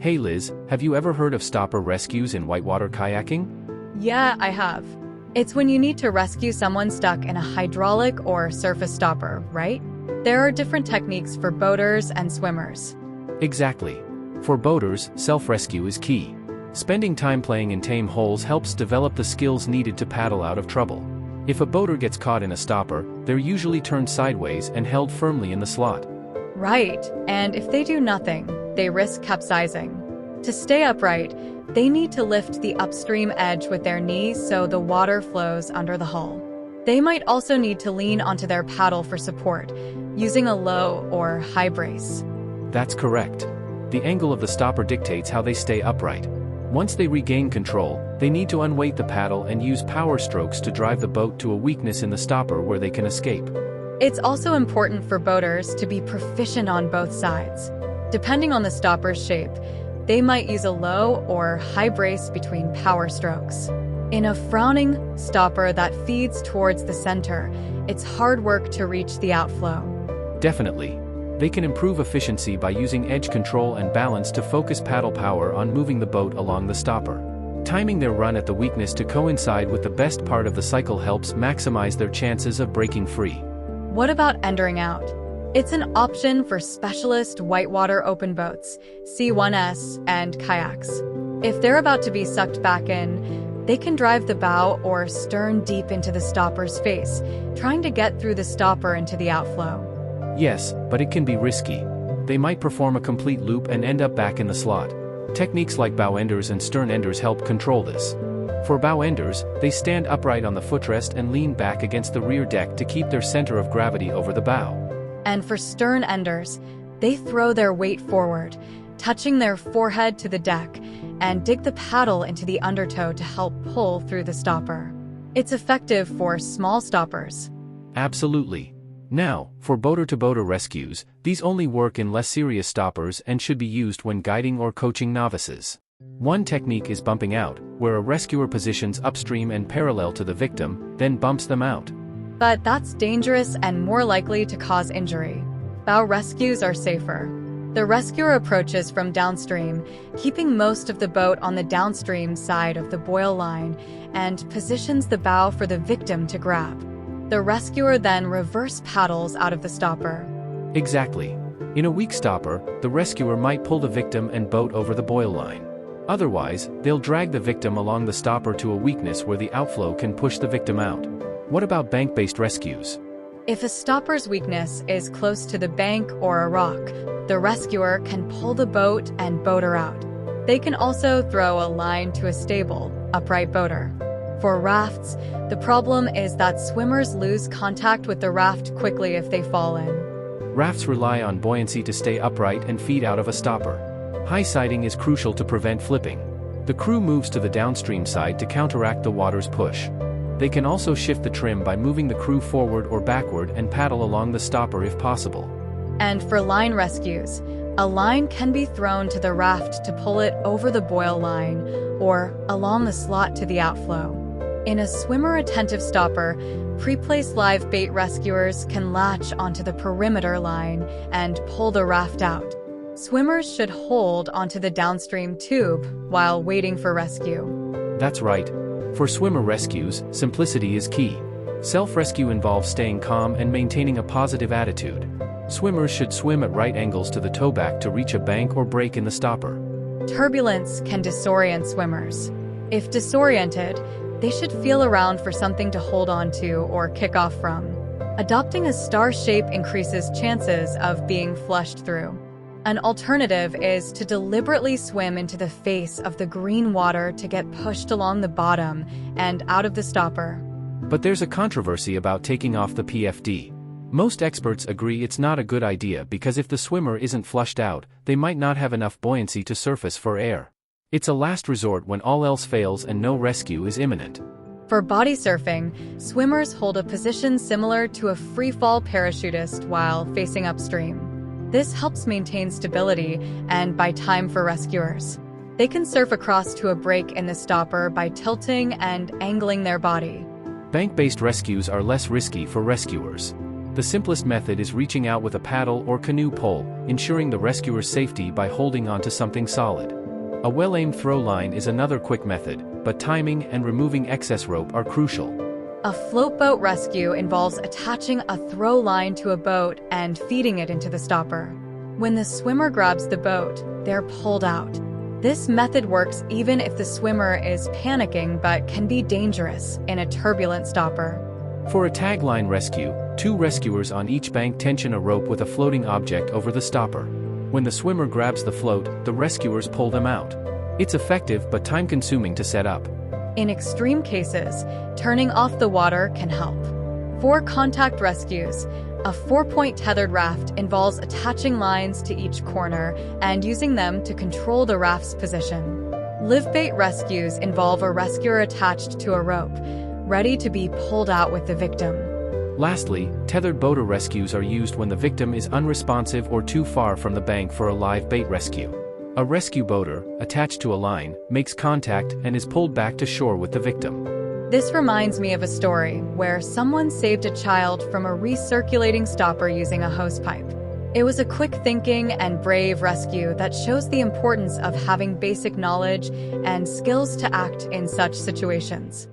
Hey Liz, have you ever heard of stopper rescues in whitewater kayaking? Yeah, I have. It's when you need to rescue someone stuck in a hydraulic or surface stopper, right? There are different techniques for boaters and swimmers. Exactly. For boaters, self-rescue is key. Spending time playing in tame holes helps develop the skills needed to paddle out of trouble. If a boater gets caught in a stopper, they're usually turned sideways and held firmly in the slot. Right, and if they do nothing, they risk capsizing. To stay upright, they need to lift the upstream edge with their knees so the water flows under the hull. They might also need to lean onto their paddle for support, using a low or high brace. That's correct. The angle of the stopper dictates how they stay upright. Once they regain control, they need to unweight the paddle and use power strokes to drive the boat to a weakness in the stopper where they can escape. It's also important for boaters to be proficient on both sides. Depending on the stopper's shape, they might use a low or high brace between power strokes. In a frowning stopper that feeds towards the center, it's hard work to reach the outflow. Definitely. They can improve efficiency by using edge control and balance to focus paddle power on moving the boat along the stopper. Timing their run at the weakness to coincide with the best part of the cycle helps maximize their chances of breaking free. What about endering out? It's an option for specialist whitewater open boats, C1S, and kayaks. If they're about to be sucked back in, they can drive the bow or stern deep into the stopper's face, trying to get through the stopper into the outflow. Yes, but it can be risky. They might perform a complete loop and end up back in the slot. Techniques like bow enders and stern enders help control this. For bow enders, they stand upright on the footrest and lean back against the rear deck to keep their center of gravity over the bow. And for stern enders, they throw their weight forward, touching their forehead to the deck, and dig the paddle into the undertow to help pull through the stopper. It's effective for small stoppers. Absolutely. Now, for boater-to-boater rescues, these only work in less serious stoppers and should be used when guiding or coaching novices. One technique is bumping out, where a rescuer positions upstream and parallel to the victim, then bumps them out. But that's dangerous and more likely to cause injury. Bow rescues are safer. The rescuer approaches from downstream, keeping most of the boat on the downstream side of the boil line, and positions the bow for the victim to grab. The rescuer then reverse paddles out of the stopper. Exactly. In a weak stopper, the rescuer might pull the victim and boat over the boil line. Otherwise, they'll drag the victim along the stopper to a weakness where the outflow can push the victim out. What about bank-based rescues? If a stopper's weakness is close to the bank or a rock, the rescuer can pull the boat and boater out. They can also throw a line to a stable, upright boater. For rafts, the problem is that swimmers lose contact with the raft quickly if they fall in. Rafts rely on buoyancy to stay upright and feed out of a stopper. High siding is crucial to prevent flipping. The crew moves to the downstream side to counteract the water's push. They can also shift the trim by moving the crew forward or backward and paddle along the stopper if possible. And for line rescues, a line can be thrown to the raft to pull it over the boil line or along the slot to the outflow. In a swimmer-attentive stopper, pre-placed live bait rescuers can latch onto the perimeter line and pull the raft out. Swimmers should hold onto the downstream tube while waiting for rescue. That's right. For swimmer rescues, simplicity is key. Self-rescue involves staying calm and maintaining a positive attitude. Swimmers should swim at right angles to the towback to reach a bank or break in the stopper. Turbulence can disorient swimmers. If disoriented, they should feel around for something to hold on to or kick off from. Adopting a star shape increases chances of being flushed through. An alternative is to deliberately swim into the face of the green water to get pushed along the bottom and out of the stopper. But there's a controversy about taking off the PFD. Most experts agree it's not a good idea because if the swimmer isn't flushed out, they might not have enough buoyancy to surface for air. It's a last resort when all else fails and no rescue is imminent. For body surfing, swimmers hold a position similar to a free-fall parachutist while facing upstream. This helps maintain stability and buy time for rescuers. They can surf across to a break in the stopper by tilting and angling their body. Bank-based rescues are less risky for rescuers. The simplest method is reaching out with a paddle or canoe pole, ensuring the rescuer's safety by holding onto something solid. A well-aimed throw line is another quick method, but timing and removing excess rope are crucial. A float boat rescue involves attaching a throw line to a boat and feeding it into the stopper. When the swimmer grabs the boat, they're pulled out. This method works even if the swimmer is panicking but can be dangerous in a turbulent stopper. For a tagline rescue, 2 rescuers on each bank tension a rope with a floating object over the stopper. When the swimmer grabs the float, the rescuers pull them out. It's effective but time-consuming to set up. In extreme cases, turning off the water can help. For contact rescues, a 4-point tethered raft involves attaching lines to each corner and using them to control the raft's position. Live bait rescues involve a rescuer attached to a rope, ready to be pulled out with the victim. Lastly, tethered boater rescues are used when the victim is unresponsive or too far from the bank for a live bait rescue. A rescue boater, attached to a line, makes contact and is pulled back to shore with the victim. This reminds me of a story where someone saved a child from a recirculating stopper using a hosepipe. It was a quick-thinking and brave rescue that shows the importance of having basic knowledge and skills to act in such situations.